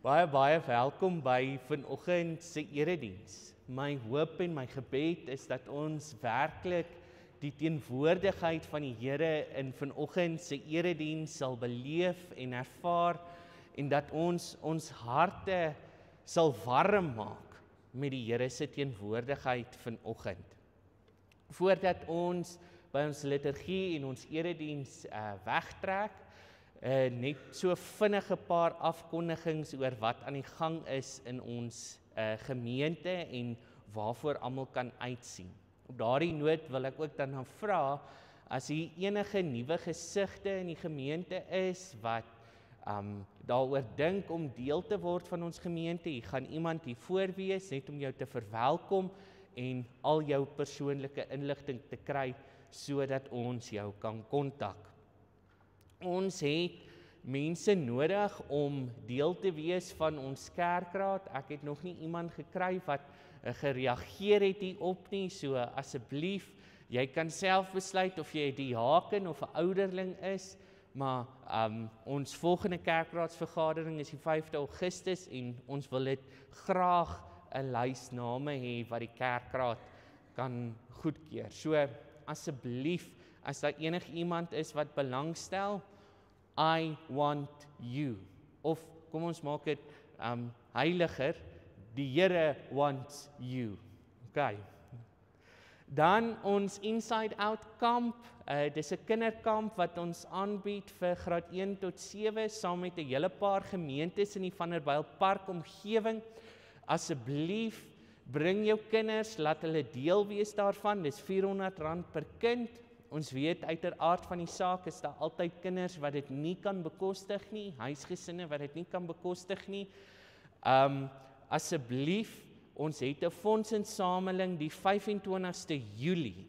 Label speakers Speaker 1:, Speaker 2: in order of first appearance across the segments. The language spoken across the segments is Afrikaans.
Speaker 1: Baie welkom by vanoggend se erediens. My hoop en my gebed is dat ons werklik die teenwoordigheid van die Here in vanoggend se erediens sal beleef en ervaar en dat ons harte sal warm maak met die Here se teenwoordigheid vanoggend. Voordat ons by ons liturgie en ons erediens wegtrek, net so vinnige paar afkondigings oor wat aan die gang is in ons gemeente en waarvoor almal kan uitsien. Op daardie noot wil ek ook dan vra, as hier enige nuwe gesigte in die gemeente is wat daaroor dink om deel te word van ons gemeente, hier gaan iemand hier voor wees net om jou te verwelkom en al jou persoonlike inligting te kry sodat ons jou kan kontak. Ons het mense nodig om deel te wees van ons kerkraad. Ek het nog nie iemand gekry wat gereageer het hierop nie, so asseblief, jy kan self besluit of jy 'n diaken of 'n ouderling is, maar ons volgende kerkraadsvergadering is die 5de Augustus en ons wil dit graag 'n lys name hê wat die kerkraad kan goedkeur. So asseblief, as daar iemand is wat belangstel, I want you. Of kom ons maak dit heiliger, die Here wants you. Okay. Dan ons Inside Out kamp, dis 'n kinderkamp wat ons aanbied vir graad 1 tot 7 saam met 'n hele paar gemeentes in die Vanderbijlpark omgewing. Asseblief, bring jou kinders, laat hulle deel wees daarvan, dis R400 per kind. Ons weet uit ter aard van die saak is daar altyd kinders wat dit nie kan bekostig nie, huisgesinne wat dit nie kan bekostig nie. Asseblief, ons het 'n fondsinsameling die 25ste Julie.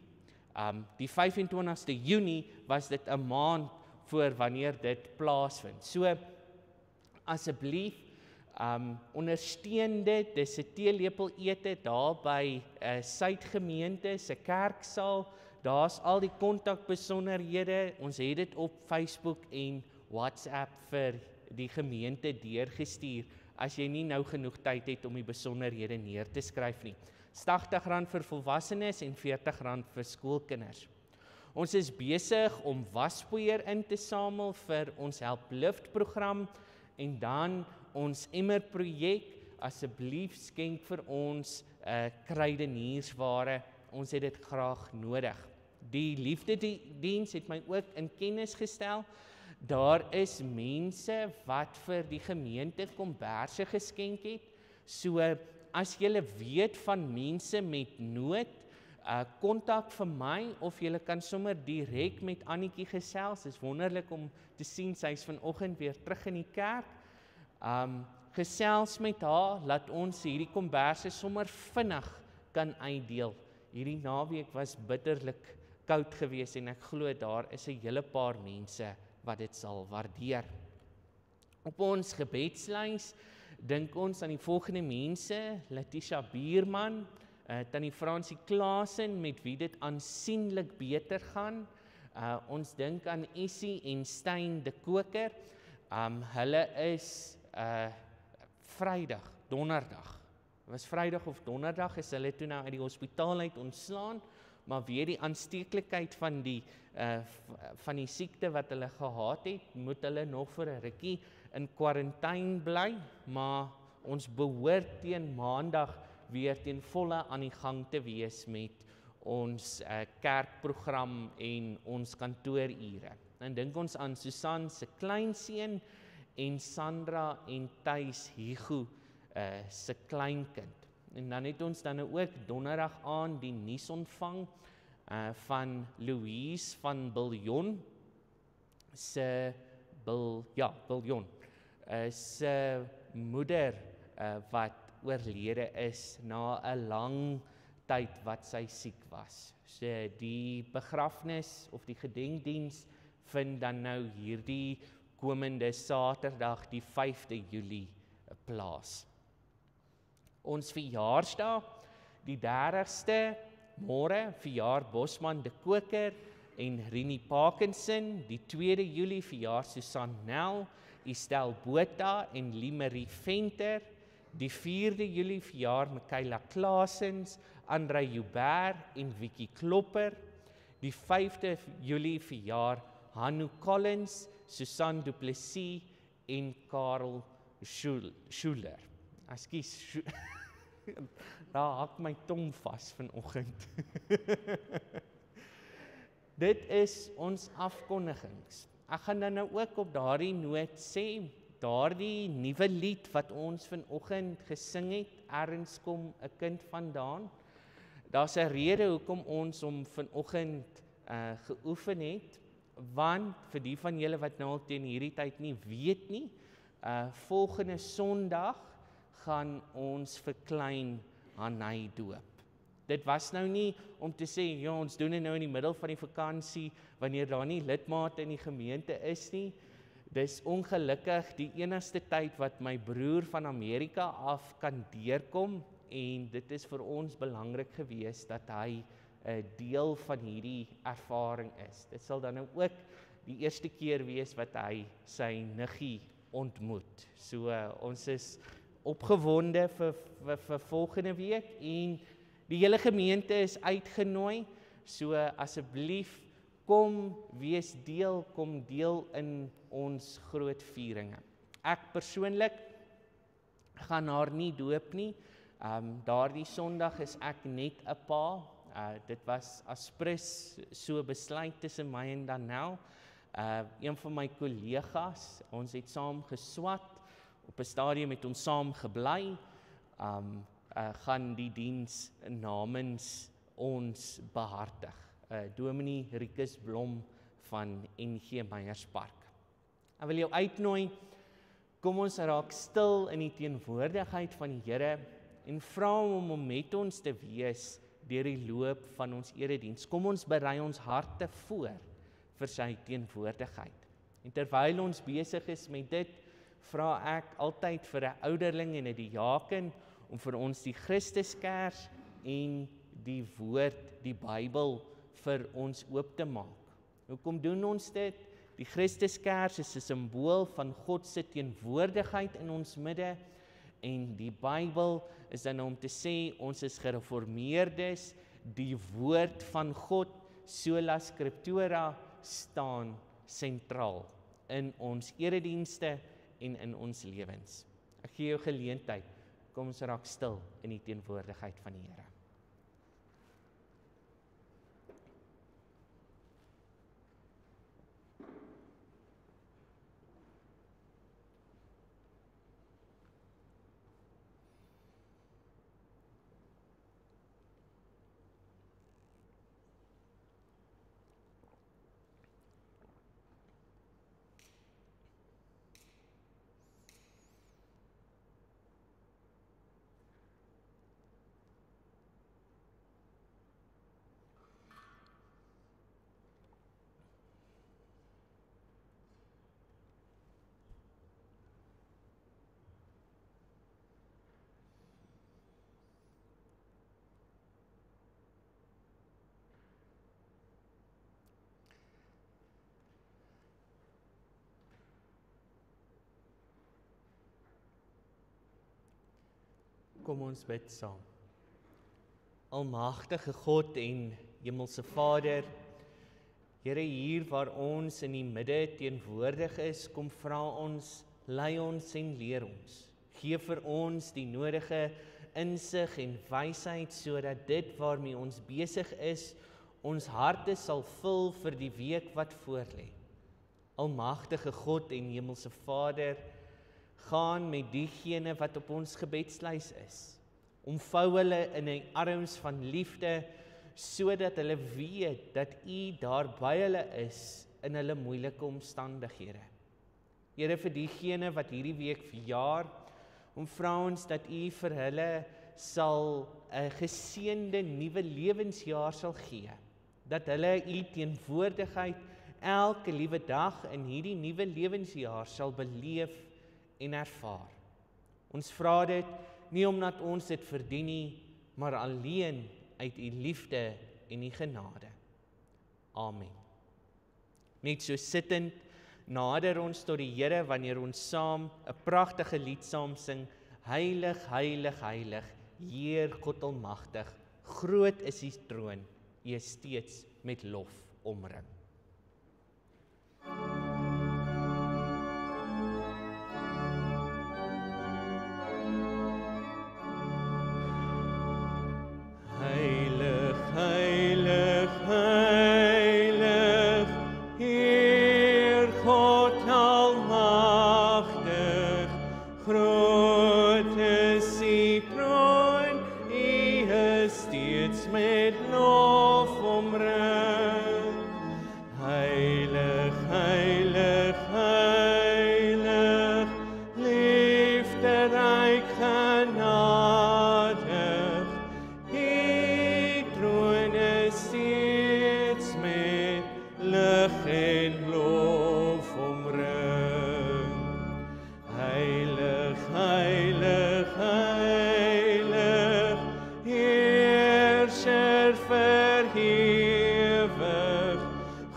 Speaker 1: Die 25ste Junie was dit 'n maand voor wanneer dit plaasvind. So asseblief, ondersteun dit, dis 'n teelepel ete daar by Suidgemeente se kerksaal. Daar's al die kontakbesonderhede, ons het dit op Facebook en WhatsApp vir die gemeente deurgestuur, as jy nie nou genoeg tyd het om die besonderhede neer te skryf nie. R80 vir volwassenes en R40 vir skoolkinders. Ons is besig om waspoeier in te samel vir ons Help Lift program en dan ons Emmer projek, asseblief skenk vir ons kruideniersware, ons het dit graag nodig. Die liefdediens het my ook in kennis gestel, daar is mense wat vir die gemeente komberse geskenk het, so as julle weet van mense met nood, kontak vir my of julle kan sommer direk met Annetjie gesels. Dit is wonderlik om te sien sy is vanoggend weer terug in die kerk. Gesels met haar, laat ons hierdie komberse sommer vinnig kan uitdeel. Hierdie naweek was bitterlik koud geweest en ek glo daar is 'n hele paar mense wat dit sal waardeer. Op ons gebedslys dink ons aan die volgende mense: Letitia Bierman, Tannie Fransie Klaasen met wie dit aansienlik beter gaan. Ons dink aan Essie en Stein de Koker. Hulle is donderdag. Dit was Vrydag of Donderdag is hulle toe nou uit die hospitaal uit ontslaan, maar weer die aansteeklikheid van die siekte wat hulle gehad het, moet hulle nog vir 'n rukkie in kwarantyne bly, maar ons behoort teen Maandag weer teen volle aan die gang te wees met ons kerkprogram en ons kantoorure. Dan dink ons aan Susan se kleinseun en Sandra en Thys Hugo se kleinkind. En dan het ons dan ook donderdag aan die nuus ontvang van Louise van Biljon se se moeder wat oorlede is na 'n lang tyd wat sy siek was. So die begrafnis of die gedenkdiens vind dan nou hierdie komende Saterdag die 5de Julie plaas. Ons verjaarsdag, die 30ste, môre verjaar Bosman de Koker en Rini Parkinson, die 2de Julie verjaar Susan Nel, Estelle Botha en Limarie Venter. Die 4de Julie verjaar Michaela Klaasens, André Joubert en Vicky Klopper. Die 5de Julie verjaar Hanu Collins, Susan Du Plessis en Karel Schuler. Ekskuus, daar hak my tong vas vanoggend. Dit is ons afkondigings. Ek gaan dan nou ook op daardie noot sê, daardie nuwe lied wat ons vanoggend gesing het, Ergens kom 'n kind vandaan. Daar's 'n rede hoekom ons hom vanoggend geoefen het, want vir die van julle wat nou al teen hierdie tyd nie weet nie, volgende Sondag gaan ons vir klein Hanai doop. Dit was nou nie om te sê, ja, ons doen dit nou in die middel van die vakansie, wanneer daar nie lidmate in die gemeente is nie. Dis ongelukkig die enigste tyd wat my broer van Amerika af kan deurkom, en dit is vir ons belangrik gewees dat hy 'n deel van hierdie ervaring is. Dit sal dan nou ook die eerste keer wees wat hy sy niggie ontmoet. So ons is opgewonde vir volgende week, en die hele gemeente is uitgenooi, so asseblief kom deel in ons groot vieringe. Ek persoonlik gaan haar nie doop nie. Daardie Sondag is ek net 'n pa. Dit was aspres so besluit tussen my en Danel. Een van my kollegas, ons het saam geswat, op 'n stadium het ons saam gebly, gaan die diens namens ons behartig. Dominee Rikus Blom van NG Meyerspark. Ek wil jou uitnooi, kom ons raak stil in die teenwoordigheid van die Here en vra hom om met ons te wees deur die loop van ons erediens. Kom ons berei ons harte voor vir sy teenwoordigheid. En terwyl ons besig is met dit, vra ek altyd vir 'n ouderling en 'n diaken om vir ons die Christuskers en die woord, die Bybel, vir ons oop te maak. Hoekom doen ons dit? Die Christuskers is 'n simbool van God se teenwoordigheid in ons midde, en die Bybel is dan om te sê, ons is gereformeerdes, die woord van God, sola scriptura, staan sentraal in ons eredienste en in ons lewens. Ek gee jou geleentheid, kom ons raak stil in die teenwoordigheid van die Here. Kom ons bid saam. Almagtige God en Hemelse Vader, Here, hier waar ons in die midde teenwoordig is, kom vra ons, lei ons en leer ons. Gee vir ons die nodige insig en wysheid, sodat dit waarmee ons besig is, ons harte sal vul vir die week wat voorlê. Almagtige God en Hemelse Vader, gaan met diegene wat op ons gebedslys is. Omvou hulle in 'n arms van liefde, sodat hulle weet dat U daar by hulle is in hulle moeilike omstandighede. Here, vir diegene wat hierdie week verjaar, vra ons dat U vir hulle sal 'n geseënde nuwe lewensjaar sal gee. Dat hulle U teenwoordigheid elke liewe dag in hierdie nuwe lewensjaar sal beleef en ervaar. Ons vra dit nie omdat ons dit verdien nie, maar alleen uit U liefde en U genade. Amen. Net so sittend, nader ons tot die Here wanneer ons saam 'n pragtige lied saam sing. Heilig, heilig, heilig, Heer God Almagtig, groot is U troon, U is steeds met lof omring. Heilig, heilig, heilig, Heer God Almagtig, groot is U troon, U is steeds met lof omring. Heilig, heilig, heilig, liefderyk genadig, U troon is steeds met lig en lof omring. Heilig, heilig, heilig, Heerser verhewig,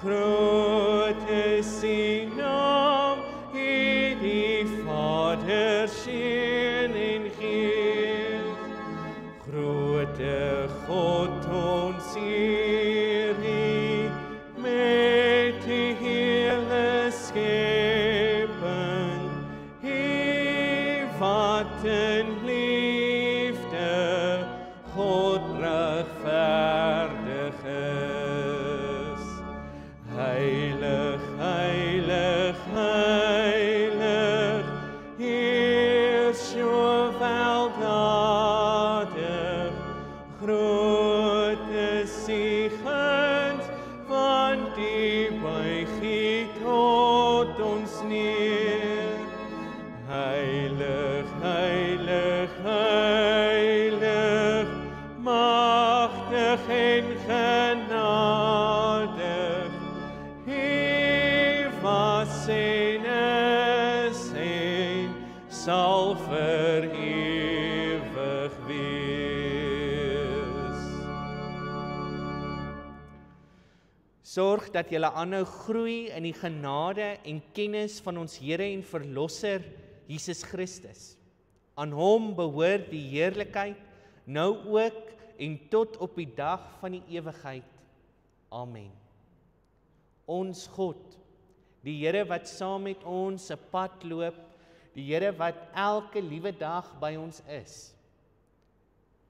Speaker 1: groot is U naam, U die Vader, Seun en Gees. Grote God ons Heer, U met die hele skepping, U wat in liefde God regverdig is. Heilig, heilig, heilig, Heer so weldadig, groot is U guns, want U buig U tot ons neer. Heilig, heilig, heilig, magtig en genadig, U was en is en sal vir ewig wees. Sorg dat julle aanhou groei in die genade en kennis van ons Here en Verlosser Jesus Christus. Aan Hom behoort die heerlikheid, nou ook en tot op die dag van die ewigheid. Amen. Ons God, die Here wat saam met ons 'n pad loop, die Here wat elke liewe dag by ons is,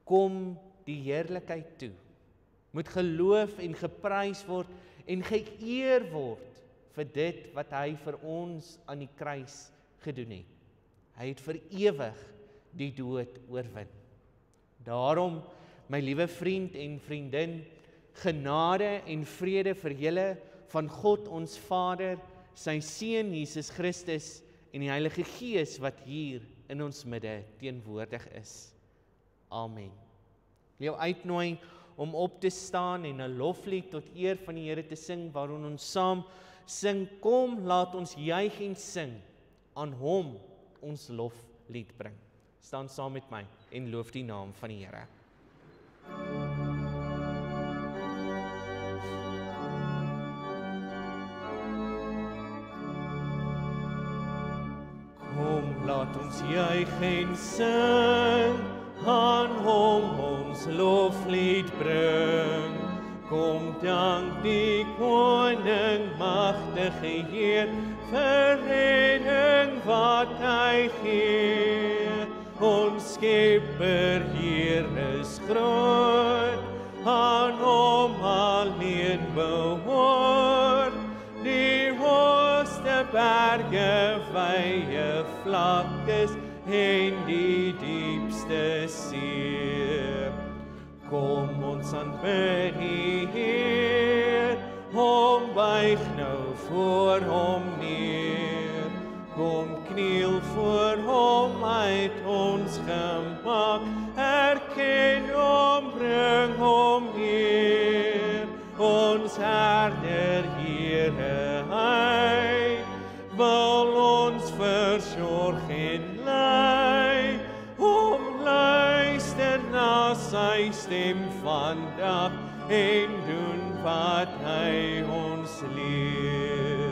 Speaker 1: kom die heerlikheid toe, moet geloof en geprys word en geëer word vir dit wat hy vir ons aan die kruis gedoen het. Hy het vir ewig die dood oorwin. Daarom, my liewe vriend en vriendin, genade en vrede vir julle van God ons Vader, sy Seun Jesus Christus en die Heilige Gees wat hier in ons midde teenwoordig is. Amen. Ek wil jou uitnooi om op te staan en 'n loflied tot eer van die Here te sing, waarin ons saam sing, kom, laat ons juig en sing, aan Hom ons loflied bring. Staan saam met my en loof die naam van die Here. Kom, laat ons juig en sing, aan Hom ons loflied bring. Kom, dank die Koning, magtige Heer, vir redding wat hy gee. Ons Skepper Heer is groot, aan Hom alleen behoort die hoogste berge, wye vlaktes en die diepste see. Kom ons aanbid die Heer, Hom buig nou voor Hom neer. Kom kniel voor Hom uit ons gemak, erken Hom, bring Hom neer. Ons Herder Here, hy wil ons versorg en lei. Hom luister na sy stem vandag en doen wat hy ons leer.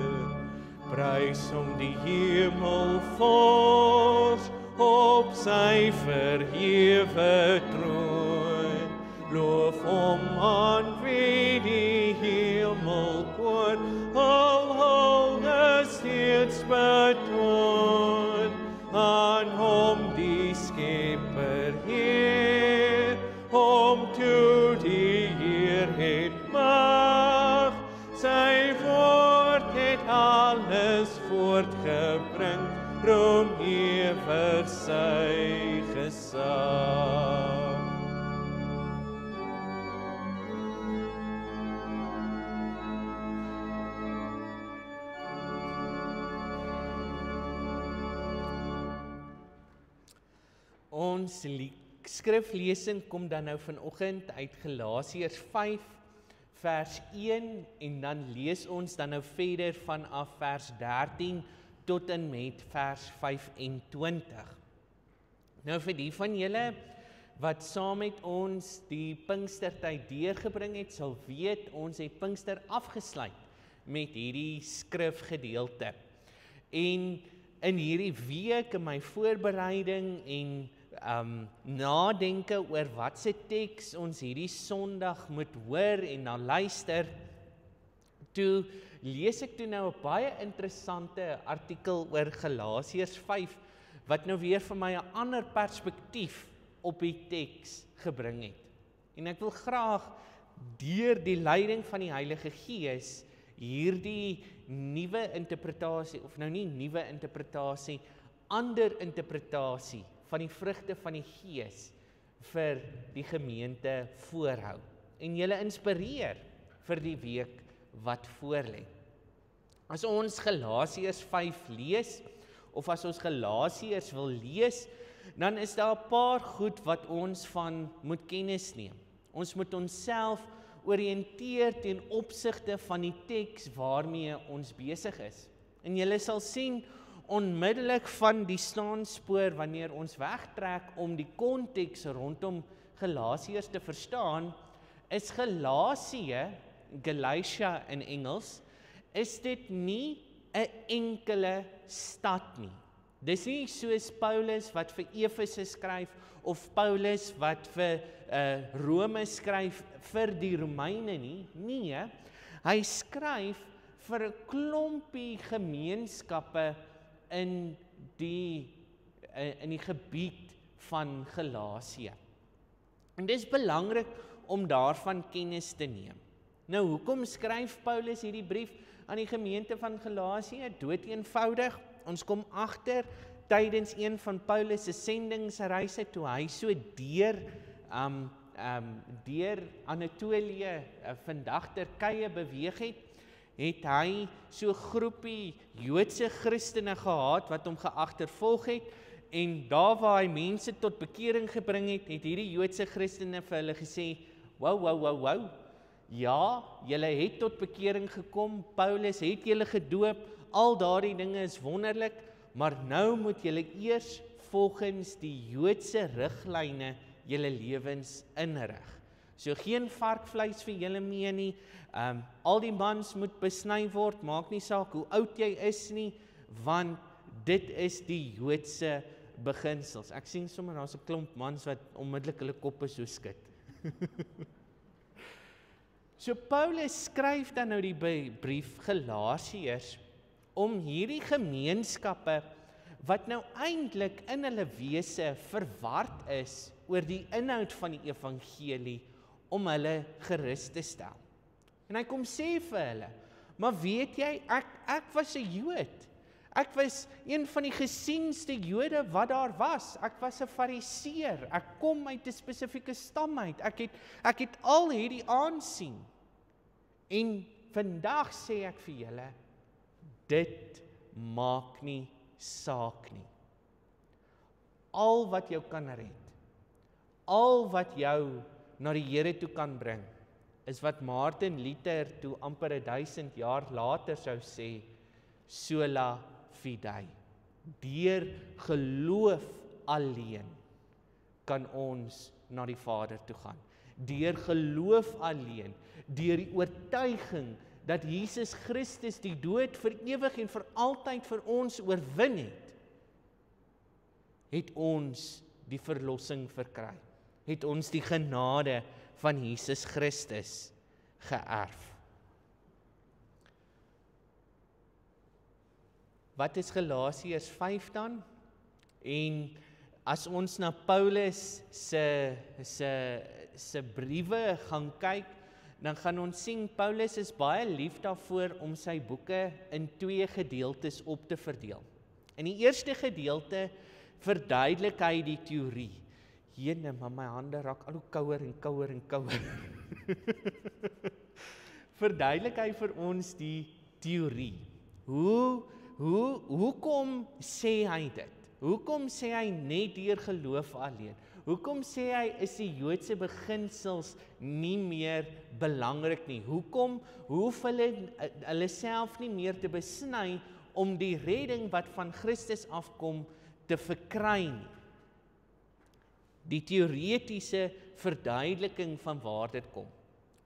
Speaker 1: Prys om die hemel vors op sy verhewe troon. Loof hom aan wie die hemel koor, al hulde steeds betoon. Aan hom die Skepper Heer, hom toe die Heer het mag. Sy woord het alles voortgebring, roem ewig sy gesag. Ons skriflesing kom dan nou vanoggend uit Galasiërs 5 vers 1 en dan lees ons dan nou verder vanaf vers 13 tot en met vers 25. Nou vir die van julle wat saam met ons die Pinkstertyd deurgebring het, sal weet ons het Pinkster afgesluit met hierdie skrifgedeelte. En in hierdie week in my voorbereiding en nadenke oor wat se teks ons hierdie Sondag moet hoor en na luister, toe lees ek toe nou 'n baie interessante artikel oor Galasiërs 5, wat nou weer vir my 'n ander perspektief op die teks gebring het. En ek wil graag deur die leiding van die Heilige Gees hierdie nuwe interpretasie, of nou nie nuwe interpretasie, ander interpretasie van die vrugte van die Gees vir die gemeente voorhou en julle inspireer vir die week wat voorlê. As ons Galasiërs 5 lees, of as ons Galasiërs wil lees, dan is daar 'n paar goed wat ons van moet kennis neem. Ons moet onsself oriënteer ten opsigte van die teks waarmee ons besig is. En julle sal sien, onmiddellik van die staanspoor wanneer ons wegtrek om die konteks rondom Galasiërs te verstaan, is Galatia in Engels, is dit nie 'n enkele stad nie. Dis nie soos Paulus wat vir Efese skryf of Paulus wat vir Rome skryf vir die Romeine nie. Nee, hy skryf vir 'n klompie gemeenskappe in die gebied van Galasië. En dis belangrik om daarvan kennis te neem. Nou, hoekom skryf Paulus hierdie brief aan die gemeente van Galasië? Dood eenvoudig. Ons kom agter tydens een van Paulus se sendingsreise toe hy so deur Anatolië, vandag Turkye beweeg het hy so groepie Joodse Christene gehad wat hom geagtervolg het, en daar waar hy mense tot bekering gebring het, het hierdie Joodse Christene vir hulle gesê, wow, ja, julle het tot bekering gekom, Paulus het julle gedoop, al daardie dinge is wonderlik, maar nou moet julle eers volgens die Joodse riglyne julle lewens inrig. So geen varkvleis vir julle mee nie, al die mans moet besny word, maak nie saak hoe oud jy is nie, want dit is die Joodse beginsels. Ek sien sommer daar's 'n klomp mans wat onmiddellik hulle koppe so skud. So Paulus skryf dan nou die brief Galasiërs om hierdie gemeenskappe wat nou eintlik in hulle wese verward is oor die inhoud van die evangelie, om hulle gerus te stel. En hy kom sê vir hulle, maar weet jy, ek was 'n Jood. Ek was een van die gesienste Jode wat daar was. Ek was 'n Fariseer. Ek kom uit 'n spesifieke stam uit. Ek het al hierdie aansien. En vandag sê ek vir julle, dit maak nie saak nie. Al wat jou kan red, al wat jou na die Here toe kan bring, is wat Martin Luther toe amper 1000 jaar later sou sê, sola fide. Deur geloof alleen kan ons na die Vader toe gaan. Deur geloof alleen, deur die oortuiging dat Jesus Christus die dood vir ewig en vir altyd vir ons oorwin het ons die verlossing verkry, het ons die genade van Jesus Christus geërf. Wat is Galasiërs 5 dan? En as ons na Paulus se briewe gaan kyk, dan gaan ons sien Paulus is baie lief daarvoor om sy boeke in 2 gedeeltes op te verdeel. In die eerste gedeelte verduidelik hy die teorie. Jene, maar my hande raak al hoe kouer en kouer en kouer. Verduidelik hy vir ons die teorie. Hoekom sê hy dit? Hoekom sê hy net deur geloof alleen? Hoekom sê hy is die Joodse beginsels nie meer belangrik nie? Hoekom hoef hulle self nie meer te besny om die redding wat van Christus afkom te verkry nie? Die teoretiese verduideliking van waar dit kom.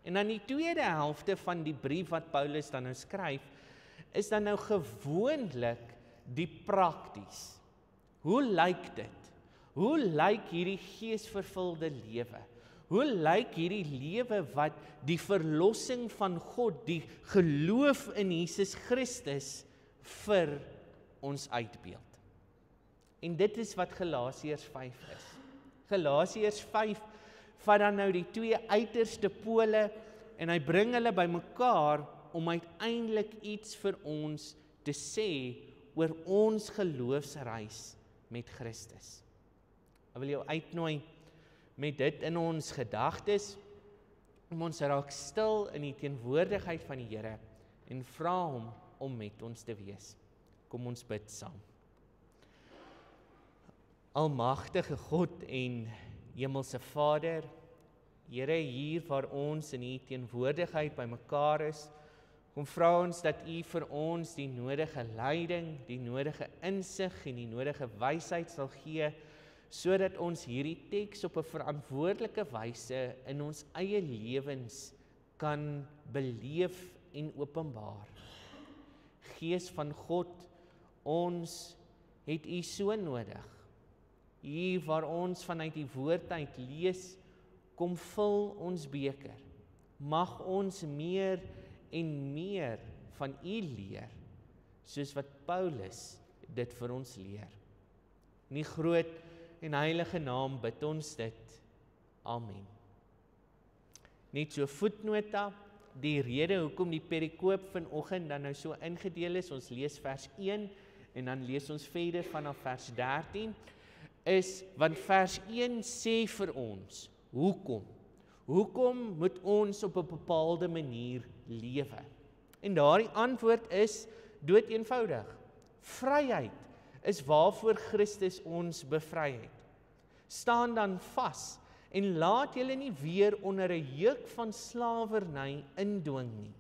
Speaker 1: En dan die tweede helfte van die brief wat Paulus dan nou skryf, is dan nou gewoonlik die prakties. Hoe lyk dit? Hoe lyk hierdie geesvervulde lewe? Hoe lyk hierdie lewe wat die verlossing van God, die geloof in Jesus Christus vir ons uitbeeld? En dit is wat Galasiërs 5 is. Galasiërs 5 vat dan nou die 2 uiterste pole en hy bring hulle bymekaar om uiteindelik iets vir ons te sê oor ons geloofsreis met Christus. Ek wil jou uitnooi met dit in ons gedagtes, om ons raak stil in die teenwoordigheid van die Here en vra hom om met ons te wees. Kom ons bid saam. Almagtige God en Hemelse Vader, Here, hier waar ons in die teenwoordigheid bymekaar is, kom vra ons dat U vir ons die nodige leiding, die nodige insig en die nodige wysheid sal gee, sodat ons hierdie teks op 'n verantwoordelike wyse in ons eie lewens kan beleef en openbaar. Gees van God, ons het U so nodig. Hier waar ons vanuit die woord uit lees, kom vul ons beker. Mag ons meer en meer van U leer, soos wat Paulus dit vir ons leer. In die groot en heilige naam bid ons dit. Amen. Net so voetnota, die rede hoekom die perikoop vanoggend dan nou so ingedeel is, ons lees vers 1 en dan lees ons verder vanaf vers 13, is, want vers 1 sê vir ons, hoekom moet ons op 'n bepaalde manier lewe? En daardie antwoord is doeteenvoudig. Vryheid is waarvoor Christus ons bevry het. Staan dan vas en laat julle nie weer onder 'n juk van slawerny indwing nie.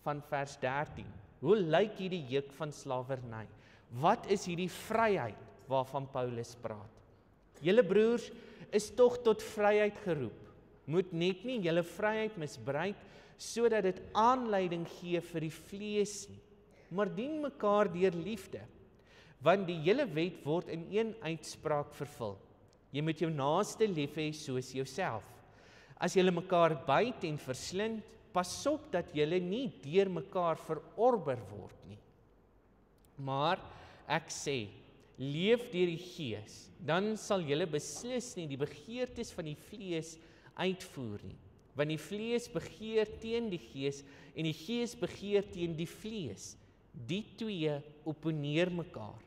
Speaker 1: Van vers 13. Hoe lyk hierdie juk van slawerny? Wat is hierdie vryheid waarvan Paulus praat? Julle broers is tog tot vryheid geroep. Moet net nie julle vryheid misbruik sodat dit aanleiding gee vir die vlees nie, maar dien mekaar deur liefde, want die hele wet word in een uitspraak vervul. Jy moet jou naaste lief hê soos jouself. As julle mekaar byt en verslind, pas op dat julle nie deur mekaar verorber word nie. Maar ek sê, leef deur die Gees, dan sal julle beslis nie die begeertes van die vlees uitvoer nie. Want die vlees begeer teen die Gees en die Gees begeer teen die vlees. Die twee opponeer mekaar,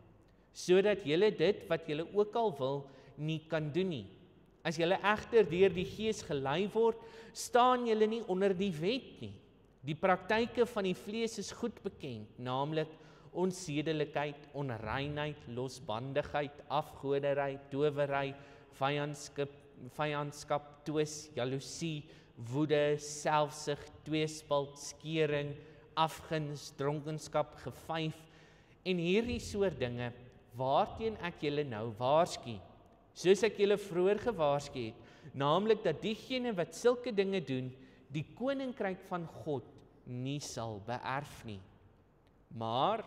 Speaker 1: sodat julle dit wat julle ook al wil nie kan doen nie. As julle egter deur die Gees gelei word, staan julle nie onder die wet nie. Die praktyke van die vlees is goed bekend, naamlik onsedelikheid, onreinheid, losbandigheid, afgoderry, towery, vyandskap, twis, jaloesie, woede, selfsug, tweespalt, skering, afguns, dronkenskap, gevyf en hierdie soort dinge waarteen ek julle nou waarsku, soos ek julle vroeër gewaarsku het, naamlik dat diegene wat sulke dinge doen, die koninkryk van God nie sal beerf nie. Maar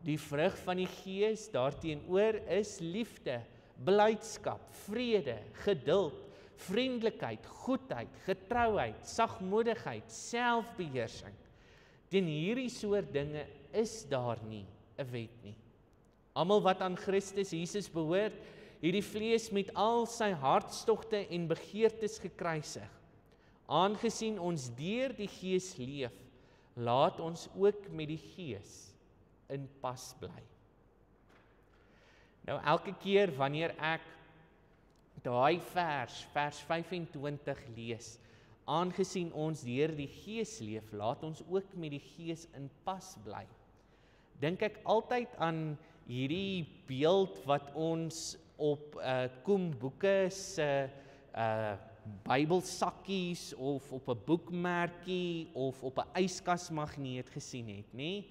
Speaker 1: die vrug van die Gees daarteenoor is liefde, blydskap, vrede, geduld, vriendelikheid, goedheid, getrouheid, sagmoedigheid, selfbeheersing. Teen hierdie soort dinge is daar nie 'n wet nie. Almal wat aan Christus Jesus behoort, het die vlees met al sy hartstogte en begeertes gekruisig. Aangesien ons deur die Gees leef, laat ons ook met die Gees in pas bly. Nou elke keer wanneer ek daai vers 25 lees, aangesien ons deur die Gees leef, laat ons ook met die Gees in pas bly. Dink ek altyd aan hierdie beeld wat ons op Koemboeke se Bybelsakkies of op 'n boekmerkie of op 'n yskasmagneet gesien het, nê?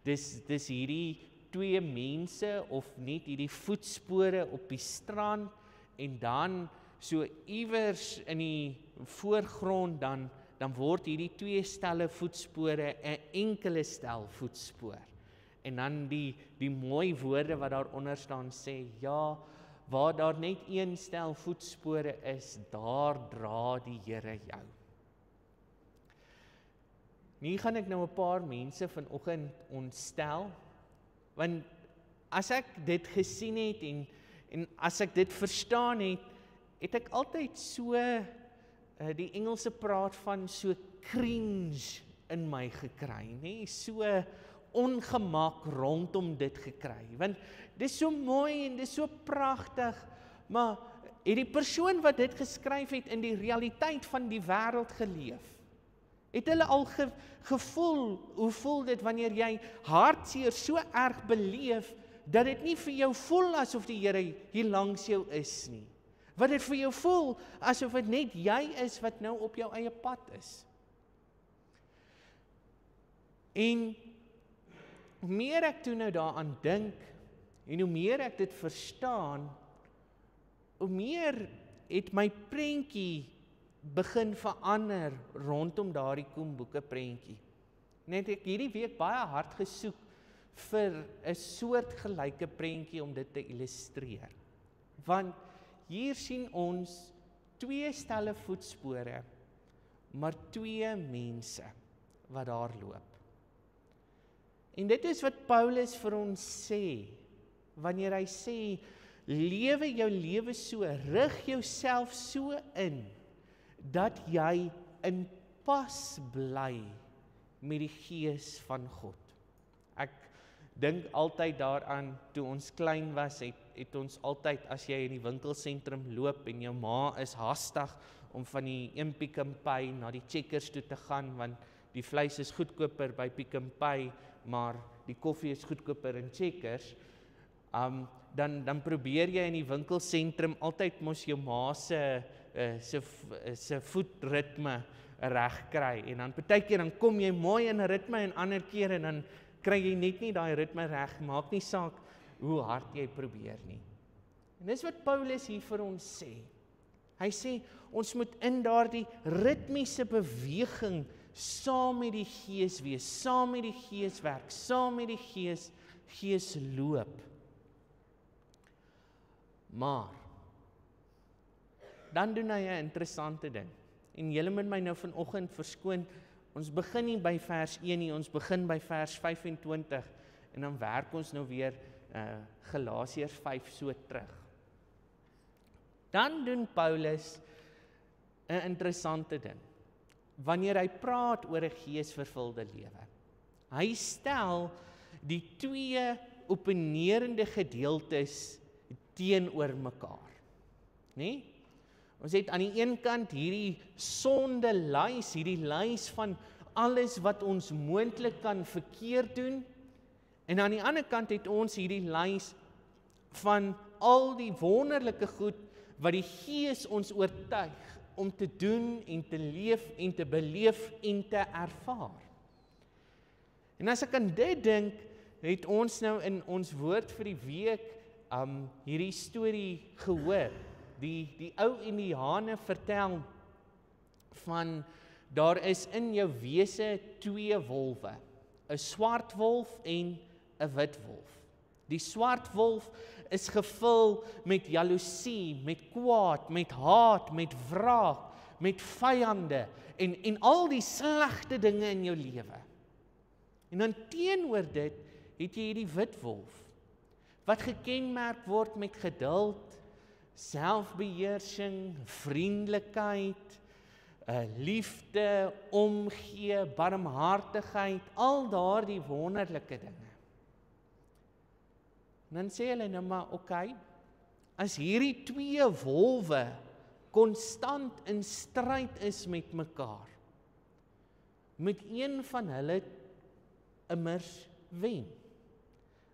Speaker 1: Dis hierdie twee mense of net hierdie voetspore op die strand en dan so iewers in die voorgrond dan word hierdie twee stelle voetspore 'n enkele stel voetspoor. En dan die mooi woorde wat daaronder staan sê, ja, waar daar net een stel voetspore is, daar dra die Here jou. Nu gaan ek nou 'n paar mense vanoggend ontstel, want as ek dit gesien het en as ek dit verstaan het ek altyd so, die Engelse praat van so cringe in my gekry, nê? So ongemak rondom dit gekry, want dis so mooi en dis so pragtig, maar het die persoon wat dit geskryf het in die realiteit van die wêreld geleef? Het hulle al gevoel, hoe voel dit wanneer jy hartseer so erg beleef, dat dit nie vir jou voel asof die Here hier langs jou is nie? Wat dit vir jou voel, asof dit net jy is wat nou op jou eie pad is. En hoe meer ek toe nou daaraan dink, en hoe meer ek dit verstaan, hoe meer het my prentjie begin verander rondom daardie Koemboeke prentjie. Net ek hierdie week baie hard gesoek vir 'n soortgelyke prentjie om dit te illustreer. Want hier sien ons twee stelle voetspore, maar twee mense wat daar loop. En dit is wat Paulus vir ons sê, wanneer hy sê, lewe jou lewe so, rig jouself so in, dat jy in pas bly met die Gees van God. Ek dink altyd daaraan, toe ons klein was, het ons altyd, as jy in die winkelsentrum loop en jou ma is haastig om van die een Pick n Pay na die Checkers toe te gaan, want die vleis is goedkoper by Pick n Pay, maar die koffie is goedkoper in Checkers, dan probeer jy in die winkelsentrum altyd mos jou ma se voetritme reg kry, en dan partykeer dan kom jy mooi in 'n ritme en ander keer en dan kry jy net nie daai ritme reg, maak nie saak hoe hard jy probeer nie. En dis wat Paulus hier vir ons sê. Hy sê ons moet in daardie ritmiese beweging saam met die Gees wees, saam met die Gees werk, saam met die Gees loop. Maar dan doen hy 'n interessante ding. En julle moet my nou vanoggend verskoon, ons begin nie by vers 1 nie, ons begin by vers 25 en dan werk ons nou weer Galasiërs 5 so terug. Dan doen Paulus 'n interessante ding. Wanneer hy praat oor 'n geesvervulde lewe. Hy stel die twee opponerende gedeeltes teenoor mekaar. Nê? Ons het aan die een kant hierdie sondelys, hierdie lys van alles wat ons moontlik kan verkeerd doen, en aan die ander kant het ons hierdie lys van al die wonderlike goed wat die Gees ons oortuig om te doen en te leef en te beleef en te ervaar. En as ek aan dit dink, het ons nou in ons woord vir die week hierdie storie gehoor. Die ou Indiane vertel van daar is in jou wese 2 wolwe, 'n swart wolf en 'n wit wolf. Die swart wolf is gevul met jaloesie, met kwaad, met haat, met wraak, met vyande en al die slegte dinge in jou lewe. En dan teenoor dit het jy hierdie wit wolf, wat gekenmerk word met geduld, selfbeheersing, vriendelikheid, liefde, omgee, barmhartigheid, al daardie wonderlike dinge. En dan sê hulle nou maar, okay, as hierdie 2 wolwe konstant in stryd is met mekaar, moet een van hulle immers wen.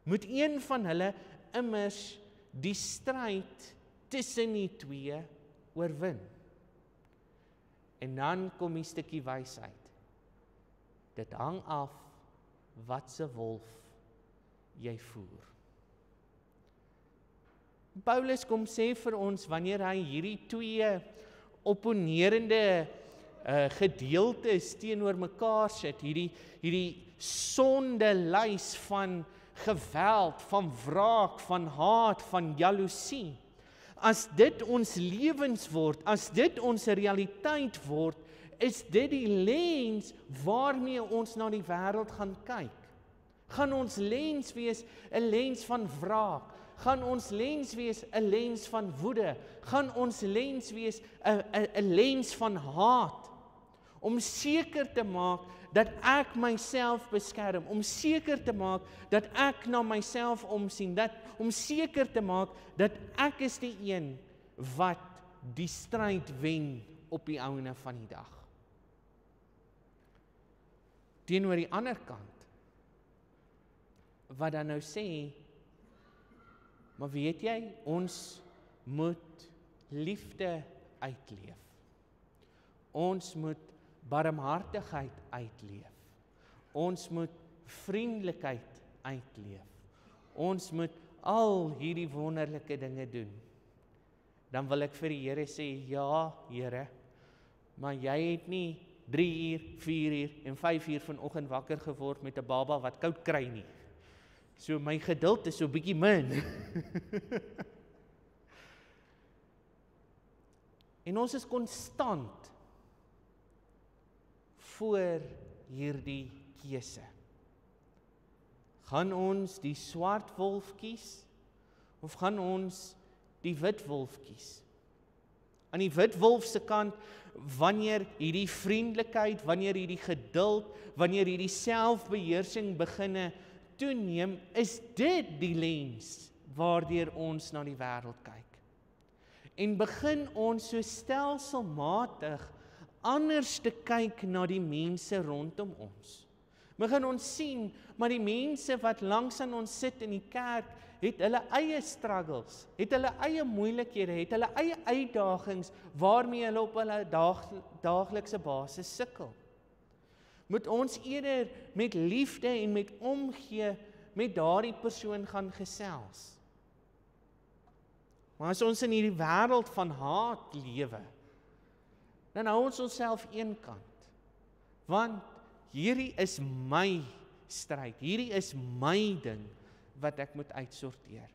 Speaker 1: Moet een van hulle immers die stryd tussen die 2 oorwin. En dan kom die stukkie wysheid. Dit hang af wat se wolf jy voer. Paulus kom sê vir ons, wanneer hy hierdie 2 opponerende gedeeltes teenoor mekaar sit, hierdie sondelys van geweld, van wraak, van haat, van jaloesie. As dit ons lewens word, as dit ons realiteit word, is dit die lens waarmee ons na die wêreld gaan kyk. Gaan ons lens wees 'n lens van wraak? Gaan ons lens wees 'n lens van woede? Gaan ons lens wees 'n lens van haat? Om seker te maak dat ek myself beskerm, om seker te maak dat ek na myself omsien, om seker te maak dat ek is die een wat die stryd wen op die ouene van die dag. Teenoor die ander kant, wat dan nou sê, maar weet jy, ons moet liefde uitleef. Ons moet barmhartigheid uitleef. Ons moet vriendelikheid uitleef. Ons moet al hierdie wonderlike dinge doen. Dan wil ek vir die Here sê, ja Here, maar jy het nie 3 uur, 4 uur en 5 uur vanoggend wakker geword met 'n baba wat koud kry nie. So my geduld is so bietjie min. En ons is konstant voor hierdie keuse. Gaan ons die swart wolf kies, of gaan ons die wit wolf kies? Aan die wit wolf se kant, wanneer hierdie vriendelikheid, wanneer hierdie geduld, wanneer hierdie selfbeheersing beginne toeneem, is dit die lens waardeur ons na die wêreld kyk. En begin ons so stelselmatig anders te kyk na die mense rondom ons. Begin ons sien, maar die mense wat langs aan ons sit in die kerk, het hulle eie struggles, het hulle eie moeilikhede, het hulle eie uitdagings, waarmee hulle op hulle daaglikse basis sukkel. Moet ons eerder met liefde en met omgee met daardie persoon gaan gesels. Maar as ons in hierdie wêreld van haat lewe, dan hou ons onsself eenkant. Want hierdie is my stryd, hierdie is my ding wat ek moet uitsorteer.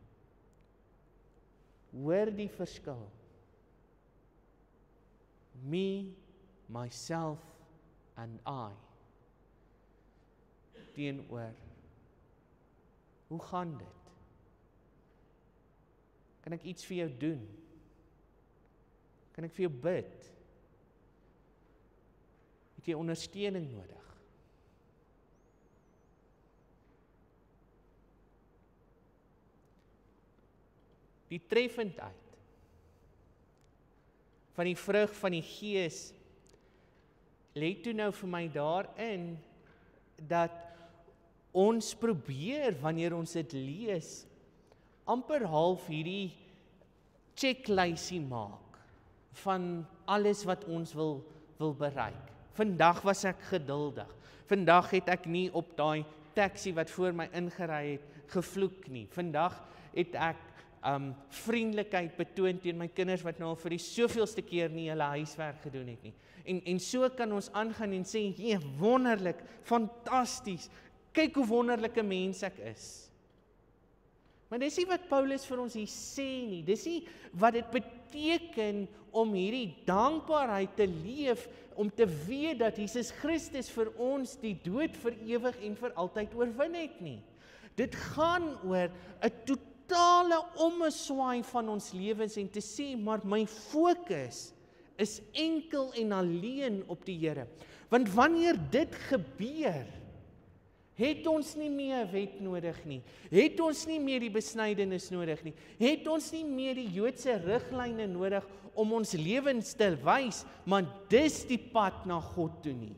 Speaker 1: Hoor die verskil. Me, myself and I. Teenoor, hoe gaan dit? Kan ek iets vir jou doen? Kan ek vir jou bid? Het jy ondersteuning nodig? Die treffendheid van die vrug van die Gees lê toe nou vir my daarin dat ons probeer, wanneer ons dit lees, amper half hierdie checklysie maak van alles wat ons wil bereik. Vandag was ek geduldig. Vandag het ek nie op daai taxi wat voor my ingery het gevloek nie. Vandag het ek vriendelikheid betoon teen my kinders wat nou al vir die soveelste keer nie hulle huiswerk gedoen het nie. En so kan ons aangaan en sê, "Jee, wonderlik, fantasties. Kyk hoe wonderlike mens ek is." Maar dis nie wat Paulus vir ons hier sê nie. Dis nie wat dit beteken om hierdie dankbaarheid te leef, om te weet dat Jesus Christus vir ons die dood vir ewig en vir altyd oorwin het nie. Dit gaan oor 'n totale ommeswaai van ons lewens en te sê, maar my fokus is enkel en alleen op die Here. Want wanneer dit gebeur, het ons nie meer 'n wet nodig nie, het ons nie meer die besnydenis nodig nie, het ons nie meer die Joodse riglyne nodig om ons lewens te wys, maar dis die pad na God toe nie.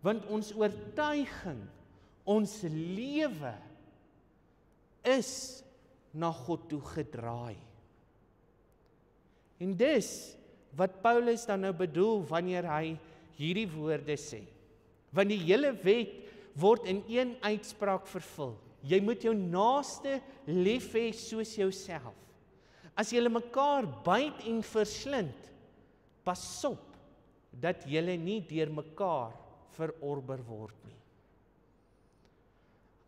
Speaker 1: Want ons oortuiging, ons lewe is na God toe gedraai. En dis wat Paulus dan nou bedoel wanneer hy hierdie woorde sê. Want die hele wet word in een uitspraak vervul. Jy moet jou naaste lief hê soos jouself. As julle mekaar byt en verslind, pas op dat julle nie deur mekaar verorber word nie.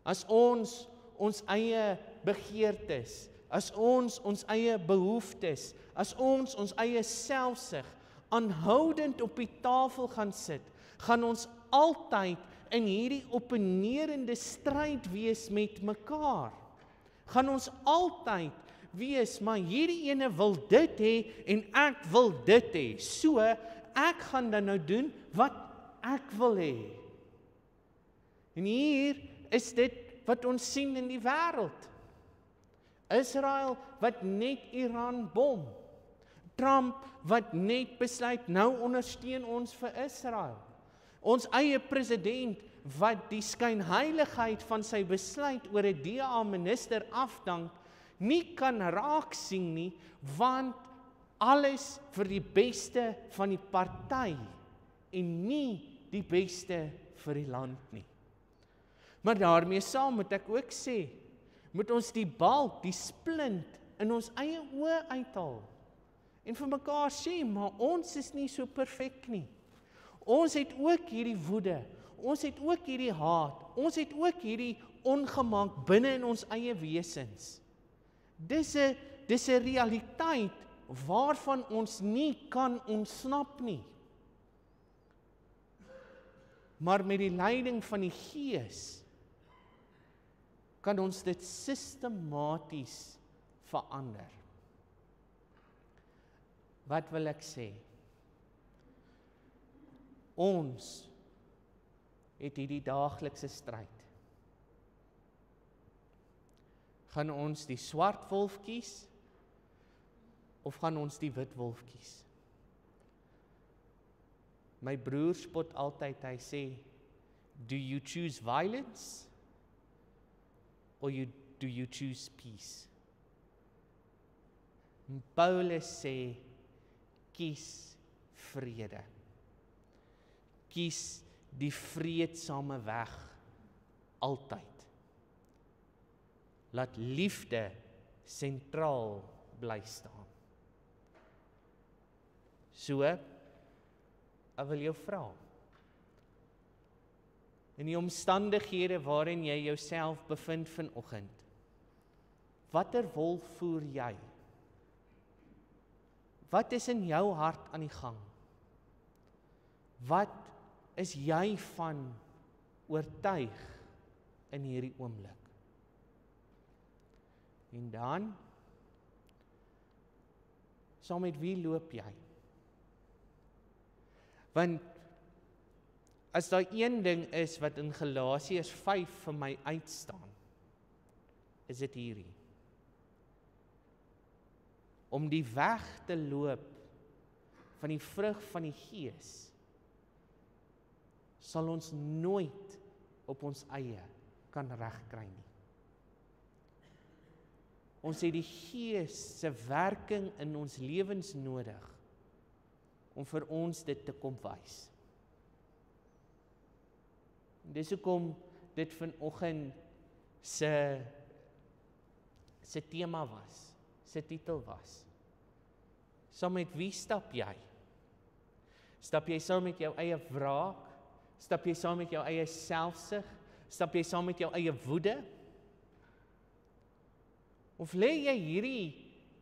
Speaker 1: As ons eie begeertes, as ons eie behoeftes, as ons eie selfsug aanhoudend op die tafel gaan sit, gaan ons altyd in hierdie opponerende stryd wees met mekaar. Gaan ons altyd wees, maar hierdie ene wil dit hê en ek wil dit hê. So, ek gaan dan nou doen wat ek wil hê. En hier is dit wat ons sien in die wêreld. Israel wat net Iran bom. Trump wat net besluit, nou ondersteun ons vir Israel. Ons eie president wat die skynheiligheid van sy besluit oor 'n DA-minister afdank, nie kan raak sien nie, want alles vir die beste van die party en nie die beste vir die land nie. Maar daarmee saam moet ek ook sê, moet ons die balk, die splint in ons eie oë uithaal en vir mekaar sê, maar ons is nie so perfek nie. Ons het ook hierdie woede, ons het ook hierdie haat, ons het ook hierdie ongemak binne in ons eie wesens. Dis 'n realiteit waarvan ons nie kan ontsnap nie. Maar met die leiding van die Gees kan ons dit sistematies verander. Wat wil ek sê? Ons het hierdie daaglikse stryd. Gaan ons die swart wolf kies of gaan ons die wit wolf kies? My broer spot altyd, hy sê, do you choose violence or do you choose peace? En Paulus sê, kies vrede. Kies die vreedsame weg altyd. Laat liefde sentraal bly staan. So, ek wil jou vra, in die omstandighede waarin jy jouself bevind vanoggend, watter wolf voer jy? Wat is in jou hart aan die gang? Wat is jy van oortuig in hierdie oomblik? En dan, saam met wie loop jy? Want as daar een ding is wat in Galasiërs 5 vir my uitstaan, is dit hierdie. Om die weg te loop van die vrug van die Gees, sal ons nooit op ons eie kan regkry nie. Ons het die Gees se werking in ons lewens nodig om vir ons dit te kom wys. Dis hoekom dit vanoggend se se tema was, se titel was. Saam met wie stap jy? Stap jy saam met jou eie wraak? Stap jy saam met jou eie selfsug? Stap jy saam met jou eie woede? Of lê jy hierdie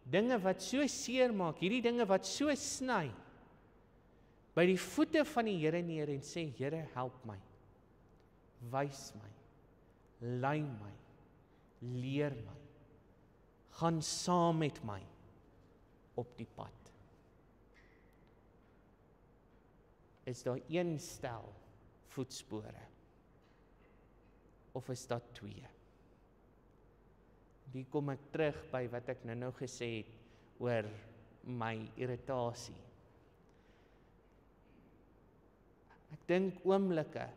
Speaker 1: dinge wat so seer maak, hierdie dinge wat so sny, by die voete van die Here neer en sê, Here, help my, wys my, lei my, leer my, gaan saam met my op die pad. Is daar een stel voetspore? Of is daar twee? Hier kom ek terug by wat ek nou gesê het oor my irritasie. Ek dink oomblikke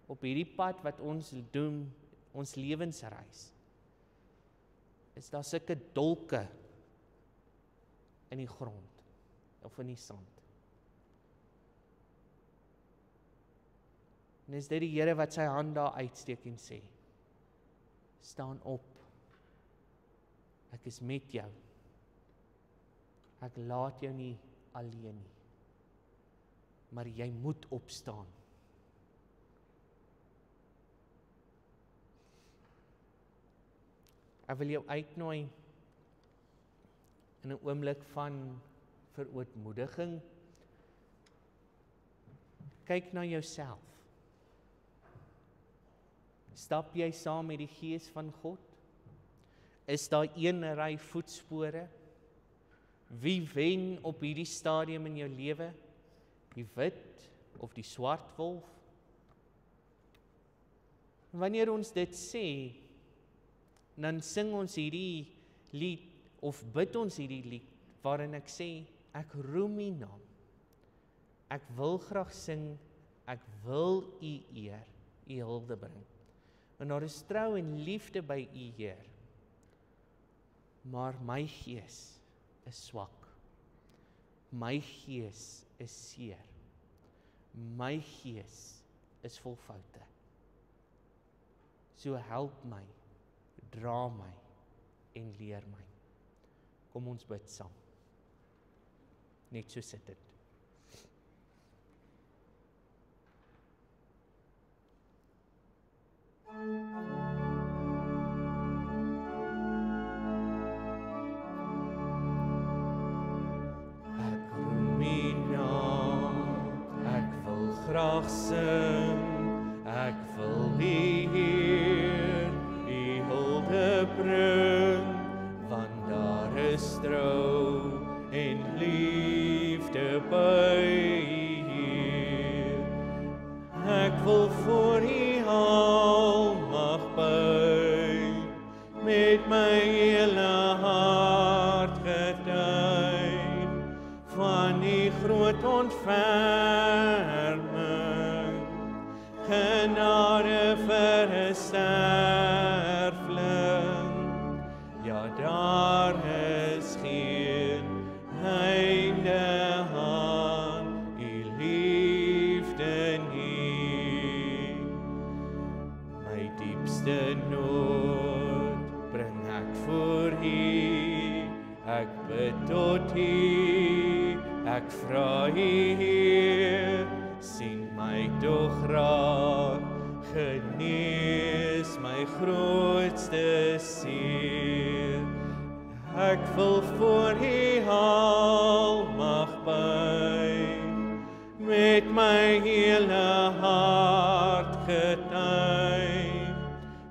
Speaker 1: op hierdie pad wat ons doen, ons lewensreis, is daar sulke dolke in die grond of in die sand. En is dit die Here wat sy hand daar uitsteek en sê, staan op, ek is met jou, ek laat jou nie alleen nie, maar jy moet opstaan. Ek wil jou uitnooi in 'n oomblik van verootmoediging. Kyk na jouself. Stap jy saam met die Gees van God? Is daar een ry voetspore? Wie wen op hierdie stadium in jou lewe? Die wit of die swart wolf? Wanneer ons dit sê, dan sing ons hierdie lied, of bid ons hierdie lied, waarin ek sê, ek roem U naam. Ek wil graag sing, ek wil U eer, U hulde bring. En daar is trou en liefde by U, Heer. Maar my gees is swak. My gees is seer. My gees is vol foute. So help my, dra my en leer my. Kom ons bid saam. Net so sit dit. Ek roem U naam, ek wil graag sing, ek wil U eer, U hulde bring, want daar is trou en liefde by U Heer. Ek wil voor U almag buig, met my hele hart getuig van U groot ontferming, genade vir 'n sterfling. Ja, daar is geen einde aan U liefde nie. My diepste nood bring ek voor U, ek bid tot U, ek vra U Heer, sien my tog raak, genees my grootste seer. Ek wil voor U almag buig, met my hele hart getuig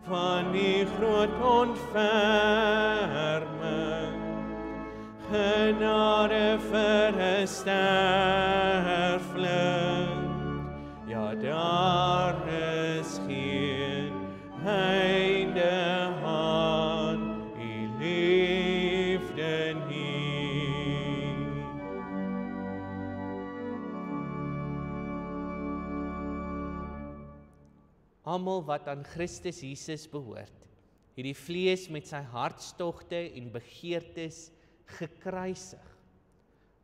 Speaker 1: van U groot ontferming, genade vir 'n sterfling. Ja, daar is geen einde aan U liefde nie. Almal wat aan Christus Jesus behoort, het die vlees met sy hartstogte en begeertes gekruisig.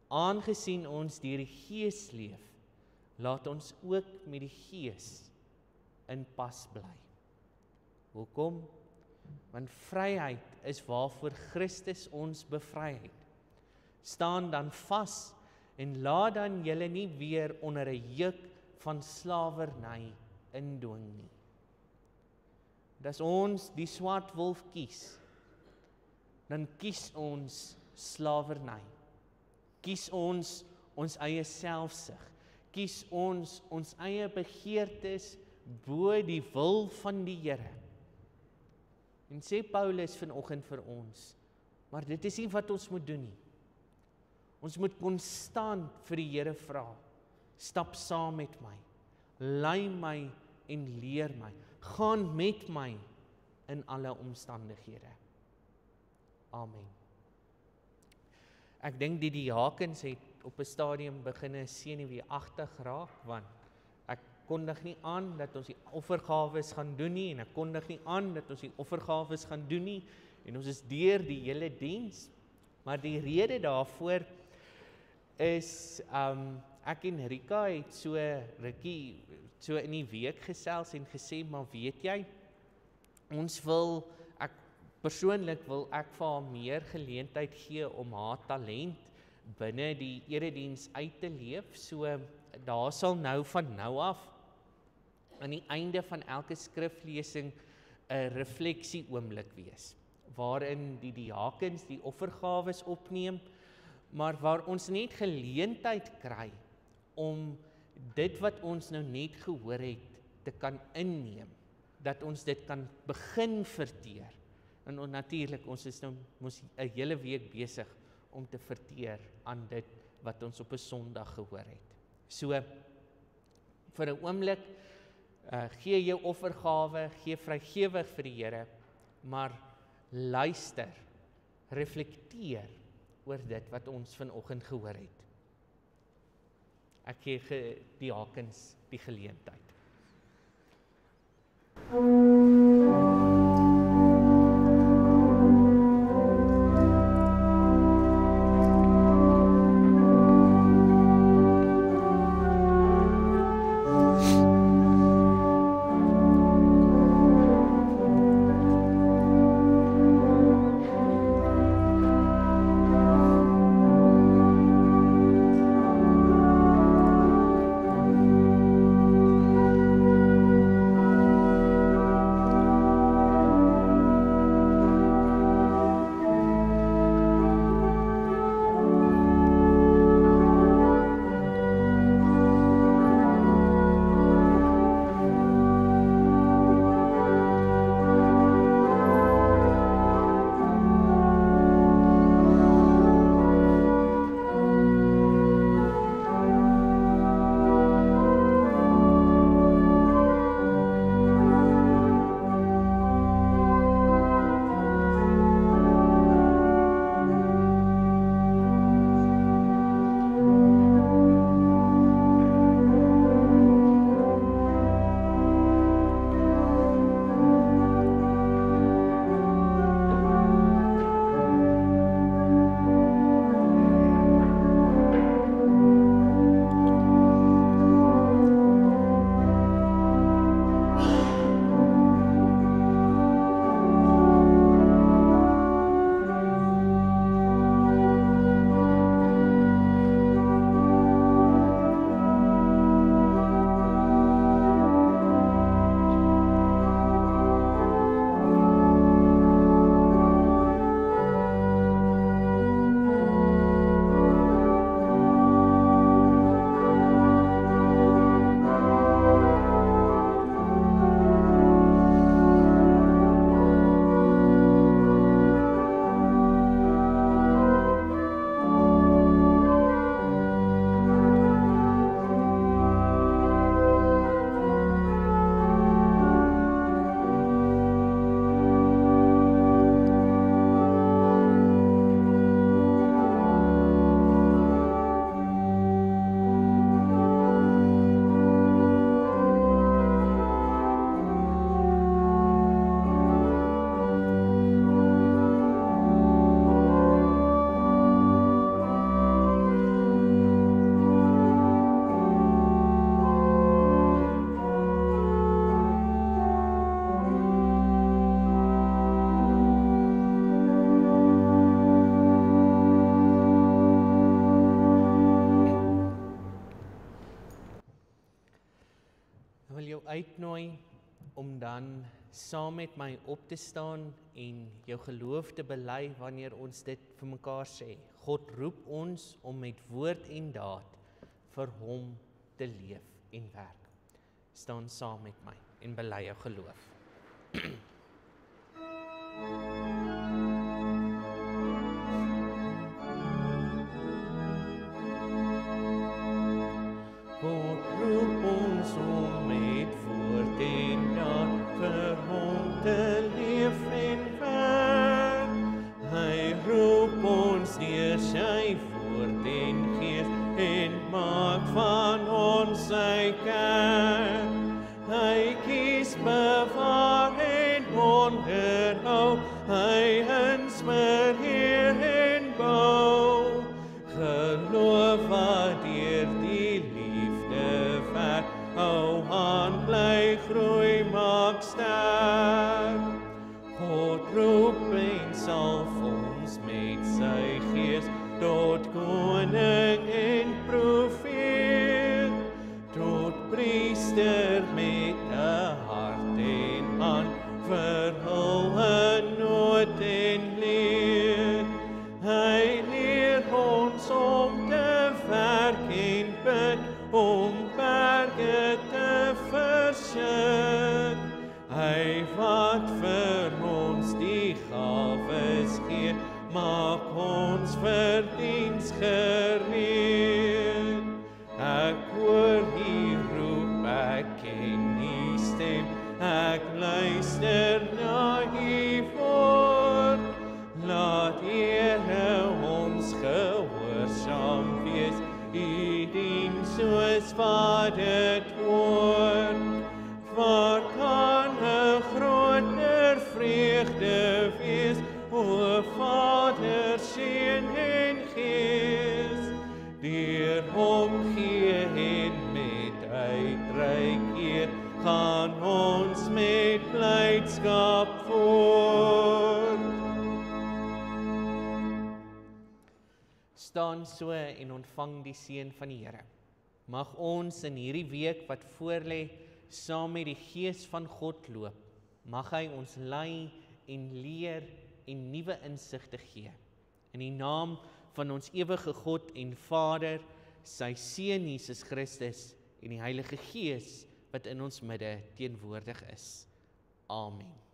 Speaker 1: Aangesien ons deur die Gees leef, laat ons ook met die Gees in pas bly. Hoekom? Want vryheid is waarvoor Christus ons bevry het. Staan dan vas en laat dan julle nie weer onder 'n juk van slawerny indwing nie. As ons die swart wolf kies, dan kies ons slawerny. Kies ons eie selfsug. Kies ons eie begeertes bo die wil van die Here. En sê Paulus vanoggend vir ons, maar dit is nie wat ons moet doen nie. Ons moet konstant vir die Here vra, stap saam met my, lei my en leer my, gaan met my in alle omstandighede. Amen. Ek dink die diakens het op 'n stadium begin senuweeagtig raak, want ek kondig nie aan dat ons die offergawes gaan doen nie, en ek kondig nie aan dat ons die offergawes gaan doen nie, en ons is deur die hele diens, maar die rede daarvoor is, ek en Rika het so rukkie, so in die week gesels en gesê, maar weet jy, persoonlik wil ek vir haar meer geleentheid gee om haar talent binne die erediens uit te leef, so daar sal nou van nou af, aan die einde van elke skriflesing, 'n refleksie oomblik wees, waarin die diakens die offergawes opneem, maar waar ons net geleentheid kry om dit wat ons nou net gehoor het, te kan inneem, dat ons dit kan begin verteer. En natuurlik, ons is nou mos 'n hele week besig om te verteer aan dit wat ons op 'n Sondag gehoor het. So, vir 'n oomblik, gee jou offergawe, gee vrygewig vir die Here, maar luister, reflekteer oor dit wat ons vanoggend gehoor het. Ek gee die diakens die geleentheid. uitnooi om dan saam met my op te staan en jou geloof te bely wanneer ons dit vir mekaar sê. God roep ons om met woord en daad vir hom te leef en werk. Staan saam met my en bely jou geloof. God roep ons om met woord en daad vir hom te leef en werk. Hy roep ons deur sy woord en gees en maak van ons sy kerk. Hy kies, bewaar en onderhou, hy inspireer en bou. Geloof wat deur die liefde werk, hou aan, bly groei, maak sterk. God roep en salf ons met sy gees, tot koning en profeet, tot priester met 'n hart en hand, verhul in nood en leed. Hy leer ons om te werk en bid, om berge te versit. Hy wat vir ons die gawes gee, maak ons vir diens gereed. Ek hoor hier roep, ek ken die stem, ek luister na die woord. Laat Here ons gehoorsaam wees, U dien soos wat dit hoort. Waar kan 'n groter vreugde wees, o Vader, Seun en Gees, deur hom gee en met uitreik eer, gaan ons met blydskap voort. Staan so en ontvang die seën van die Here. Mag ons in hierdie week wat voorlê, saam met die Gees van God loop. Mag hy ons lei en leer en nuwe insigte gee. In die naam van ons ewige God en Vader, sy Seun Jesus Christus en die Heilige Gees wat in ons midde teenwoordig is. Amen.